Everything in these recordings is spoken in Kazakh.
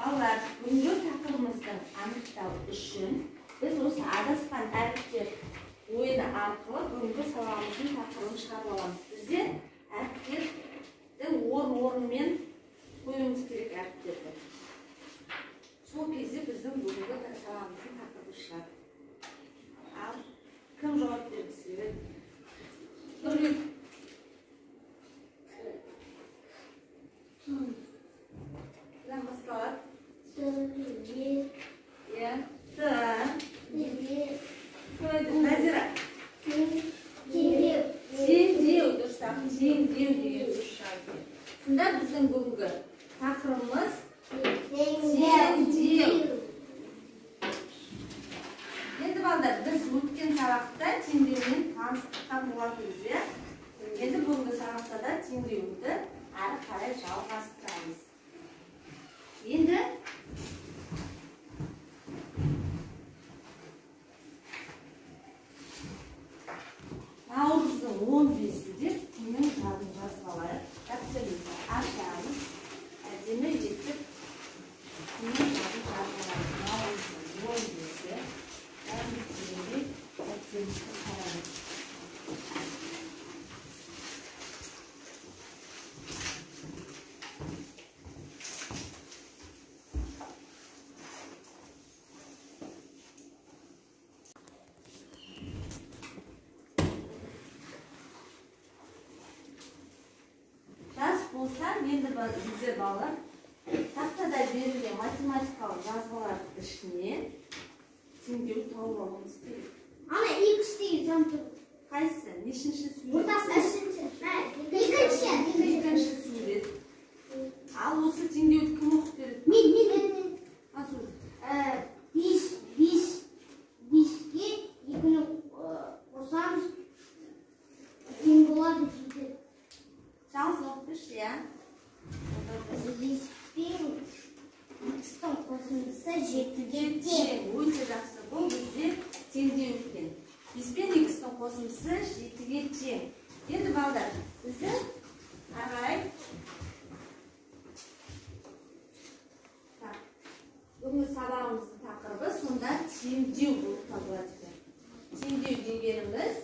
Балдар, бүгінгі тақырыбымыздың анықтау үшін біз осы адасқан әріптер ойыны арқылы бүгінгі сабағымыздың тақырыбын шығарып аламыз. Бізде әріптерді орын-орынмен қоюымыз керек әріптерді. Сол кезде біздің бүгінгі сабағымыздың тақырыбы шығады. Ал кім жауап бергісі келеді? Бірлік. Кімнен басталады? Назира. Теңдеу дұрыстап, теңдеу деген дұрыс шығады. Сонда біздің бүгінгі тақырыбымыз теңдеу. Енді балдар, біз өткен сабақта теңдеумен таныстыққан болатынбыз, иә? Енді бүгінгі сабақта да теңдеуді әрі қарай жалғастырамыз. Енді наурыздың 15-інде күннің жадын жазып алайық. Дәптерімізді ашамыз. Әдемі етіп күннің жадын жазып алайық. Наурыздың 15-і дәптерімізді қараймыз. Енді біздер балалар тақтада берілген математикалық жазбалардың ішінен теңдеу тауып алуымыз керек. Ана екінші жаңтыр. Қайсысы? Нешінші сурет? Ортасы үшінші. Екінші сурет. Ал осы теңдеуді кім оқып береді? Мен. Беске екіні қосамыз тең болады дейді. Жалғыз оқып берші, иә? Беспен ікістің қосындысы жетіге тең. Өте жақсы. Бұл бізде теңдеу екен. Беспен ікістің қосындысы жетіге тең. Енді балдар, бізді ағай. Бүгінгі сабағымыздың тақырыбы сонда теңдеу болып табылады екен. Теңдеу дегеніміз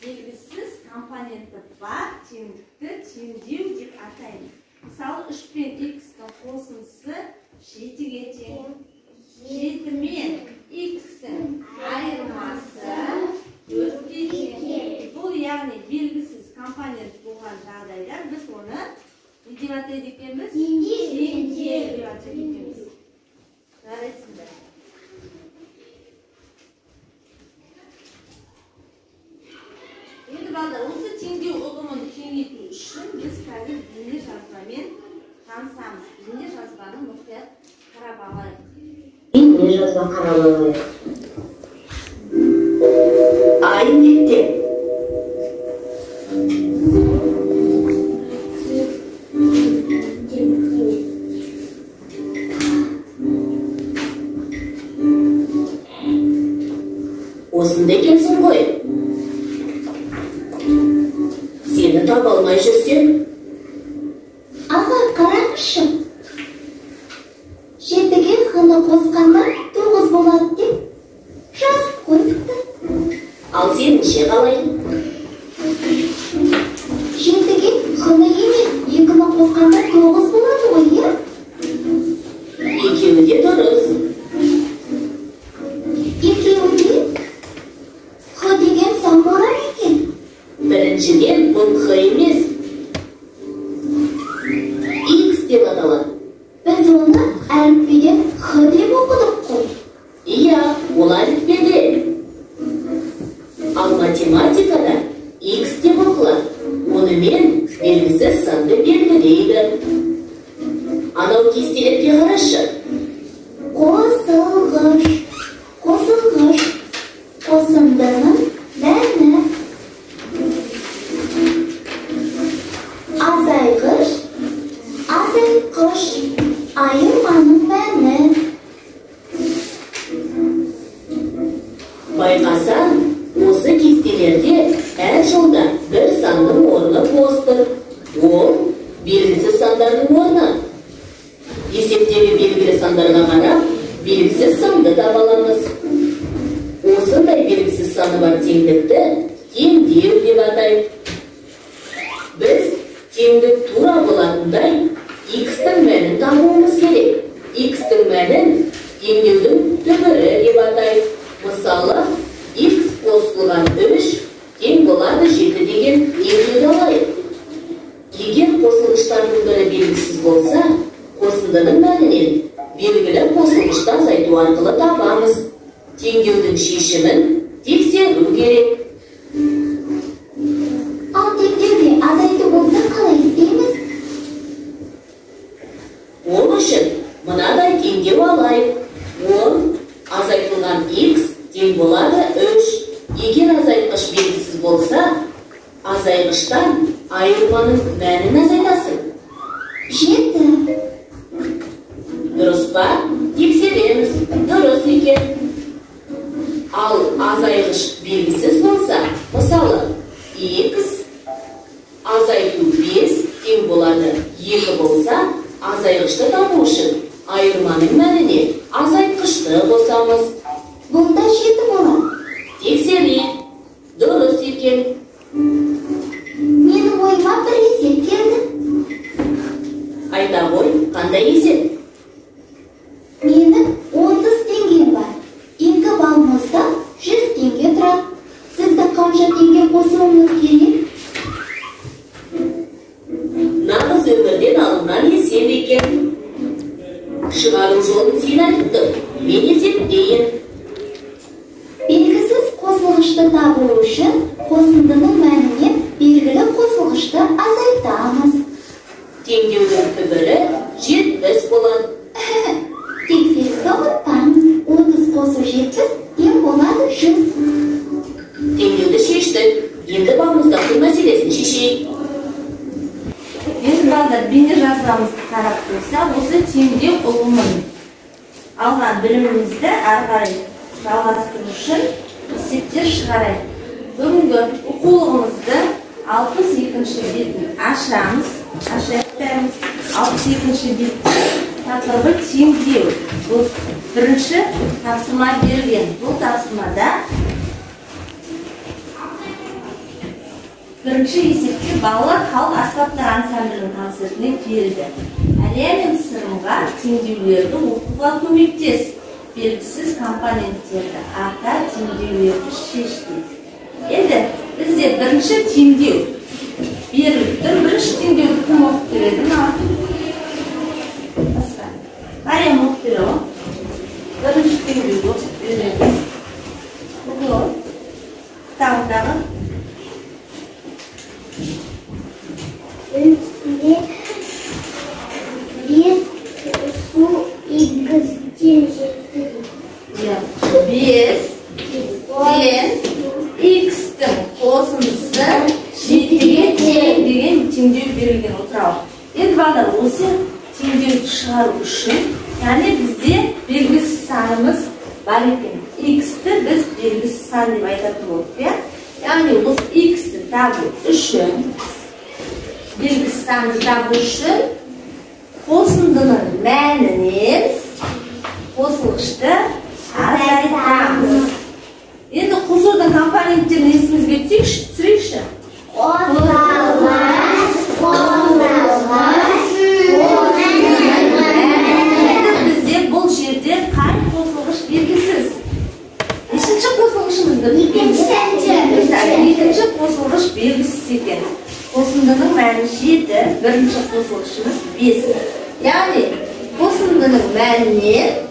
белгісіз компоненті бар теңдікті теңдеу деп атаймыз. Мысалы, 3 пен x-тің қосындысы 7-ге тең. 7 мен x-тің айырмасы 4-ге тең. Бұл яғни белгісіз компонент болған жағдайда біз оны не деп атайды екенбіз? Теңдеу деп атайды екенбіз. Жарайсыңдар. Енді балдар, осы теңдеу ұғымын кеңейту үшін біз қазір бейне жазбамен танысамыз. Бейне жазбаны мұқият қарап алайық. Бейне жазба қарап алайық. Ай мектеп. Осында екенсің ғой. Сені таба алмай жүрсем? Аға, қараңызшы. 7-ге ханы қосқанда 9 болады деп жазып қойыпты. Ал сеніңше қалай? 7-ге ханы емес, 2-ні қосқанда 9 болады ғой, иә? Екеуі де дұрыс. Екеуі де х деген сан болар екен. Біріншіден бұл х емес. X деп аталады. Біз оны әліппеден х деп оқыдық қой. Иә, ол әліппеде. Ал математикада X деп оқылады. Онымен белгісіз санды белгілейді. Анау кестелерге қарашы. өзгелі сандарға қарап, белгісіз санды таба аламыз. Осындай белгісіз саны бар теңдікті теңдеу деп атайды. Біз теңдік тура болатындай x-тің мәнін табуымыз керек. X-тің мәнін теңдеудің түбірі деп атайды. Мысалы, x қосылған 3 тең болады 7 деген теңдеуді алайық. Егер қосылғыштардың бірі белгісіз болса, қосындының мәнінен белгілі қосылғышты азайту арқылы табамыз. Теңдеудің шешімін тексеру керек. Ал теңдеуде азайту болса қалай істейміз? Ол үшін мынадай теңдеу алайық. Ол азайтылған x тең болады 3. Егер азайтқыш белгісіз болса, азайғыштан айырманың мәнін азайтасың. 7. Дұрыс па? Тексереміз. Дұрыс екен. Ал азайғыш белгісіз болса, мысалы, x азайту 5 тең болады 2 болса, азайғышты табу үшін айырманың мәніне азайтқышты қосамыз. Бұнда 7 болады. Тексерейік. Дұрыс екен. Менің ойыма бір есеп келді. Айта ғой, қандай есеп? Менің 30 теңгем бар. 2 балмызда 100 теңге тұрады. Сізді қанша теңге қосуыңыз керек? Нағыз өмірден алынған есеп екен. Шығару жолын сен айттың. Мен есептейін. Белгісіз қосылғышты табу үшін қосындының мәнінен белгілі қосылғышты азайтамыз. Теңдеудің түбірі 70 болады. Тексерісті ұмытпаңыз. 30 қосу 70 тең болады 100. Теңдеуді шештік. Енді балмұздақтың мәселесін шешейік. Енді балдар бейне жазбамызды қарап қойса, осы теңдеу ұғымын алған білімімізді әрі қарай жалғастыру үшін есептер шығарайық. Бүгінгі оқулығымызды 62-ші бетін ашамыз. Ашайықтаймыз. 62-ші беттің тақырыбы теңдеу. Бұл бірінші тапсырма берілген. Бұл тапсырмада бірінші есепте балалар халық аспаптар ансамблінің концертіне келді. Әлия мен Сырымға теңдеулерді оқуға көмектес. Белгісіз компоненттерді ата, теңдеулерді шешті. Енді бізде бірінші теңдеу беріліп тұр. Бірінші теңдеуді кім оқып береді ма? Басқа. Қария оқып береді ғой. Бірінші теңдеуді оқып береді. Бұл таңдағы Üstüne bir su ikizciliktir. Biz ten x-тің қосындысы 7-ге тең деген теңдеу берілген отыралық. Енді балдар, осы теңдеуді шығару үшін, яғни бізде белгісіз санымыз бар екен. X-ті біз белгісіз сан деп айтатын болдық. Яғни осы x-ті табу үшін, белгісіз санды табу үшін қосындының мәнінен қосылғышты азайтамыз. Енді қосудың компоненттерін есімізге түсірейікші. Бізде бұл жерде қай қосылғыш белгісіз? Нешінші қосылғышымызды? Екінші қосылғыш белгісіз екен. Қосындының мәні 7, бірінші қосылғышымыз 5. Яғни қосындының мәнінен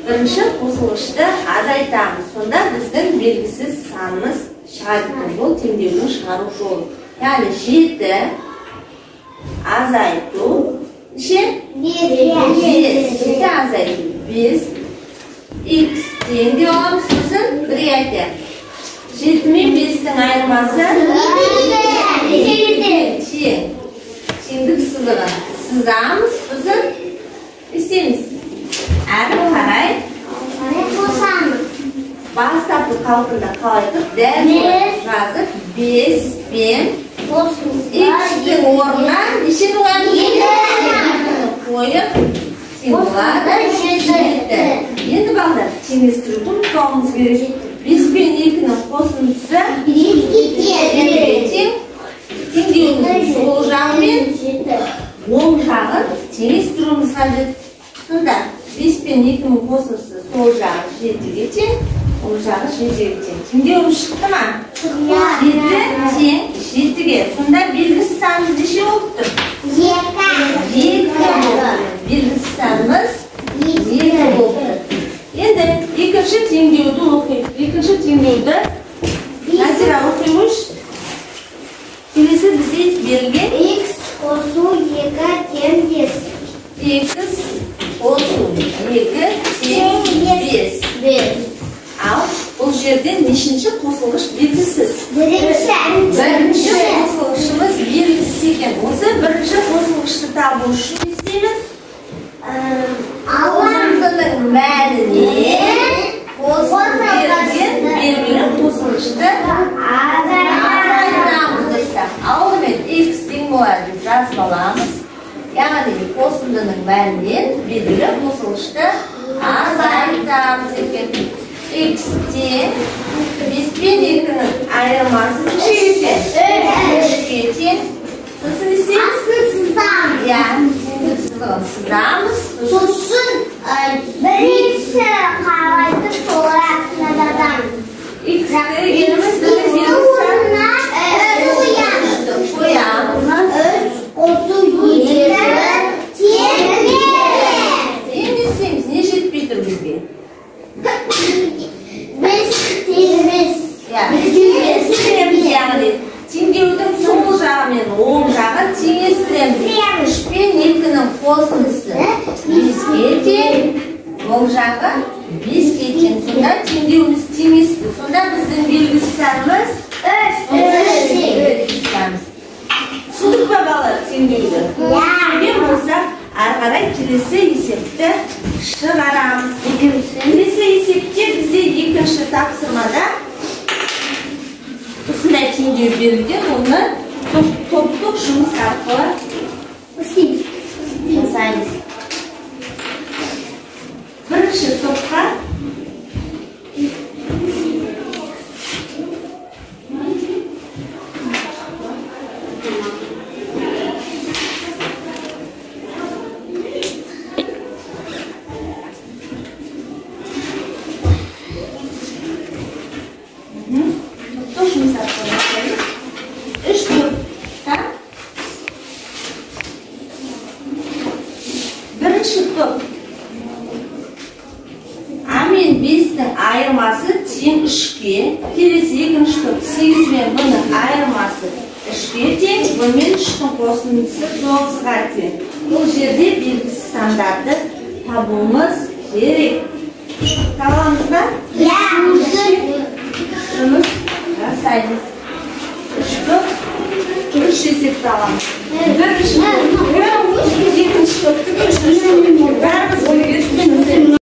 бірінші қосылғышты азайтамыз. Сонда біздің белгісіз санымыз шығады. Бұл теңдеудің шығару жолы. Яғни 7 азайту 5 азайту 5 x тең деп аламыз. Сосын бірге айтайық. 7 мен 5-тің айырмасы тең. Теңдік сызығы сызамыз. Сосын істейміз. Әрі қарай бастапқы қалпында қалайтып, дәл жазып 5 пен x-тің орнына нешені қойып тең болады 7. Енді балдар теңестіріп ұмытпауымыз керек. 5 пен 2-нің қосындысы 7-ге тең. Теңдеуіміздің сол жағы мен оң жағын теңестіруіміз қажет. Сонда 5 пен 2-нің қосындысы сол жағы 7-ге тең, оң жағы 7-ге тең. Теңдеуіміз шықты ма? 7 тең 7-ге. Сонда белгісіз санымыз неше болып тұр? 2 болды. Белгісіз санымыз 2 болды. Енді екінші теңдеуді оқиық. Екінші теңдеуді Назира оқимыз. Келесі бізде берілген X қосу 2 тең 5. X қосу 2 тең 5. Ал бұл жерде нешінші қосылғыш белгісіз? Бірінші қосылғышымыз белгісіз екен. Осы бірінші қосылғышты табу үшін не істейміз? Қосындының мәнінен берілген белгілі қосылғышты азайтамыз десек. Алдымен X тең болады деп жазып аламыз. Яғни қосындының мәнінен белгілі қосылғышты азайтамыз екен. X тең 5 пен 2-нің айырмасы нешеге тең? 3-ге тең. Сосын не істейміз? Я, сызығын сызамыз. Сосын бірінші қарайтып солай жазамыз. X-ті еліміз қоямыз. 3 қосу 2 тең 5. Енді істейміз, не жетпей тұр бізге? 5 тең 5. Яғни теңдеудің сол жағы мен оң жағы теңестіреміз. 3 пен 2-нің қосындысы 5-ге тең, оң жағы 5-ге тең. Сонда теңдеуіміз теңесті. Сонда біздің белгісіз санымыз 3. Түсіндік па балалар теңдеуді? Түсінген болсақ, ары қарай келесі есепті шығарамыз. Келесі есепте бізде екінші тапсырмада осындай теңдеу берілген, оны топтық жұмыс арқылы жасаймыз. Бірінші топқа бірінші топ А мен 5-дің айырмасы тең 3-ге. Келесі екінші топ 8 мен бұның айырмасы 3-ге тең, бұл мен 3-дің қосындысы 9-ға тең. Бұл жерде белгісіз сандарды табуымыз керек. Табамыз ба? Жұмыс жасаймыз. 3 топ 3 есепті аламыз. Бірінші топ, екінші топ, үшінші топ. Бәріміз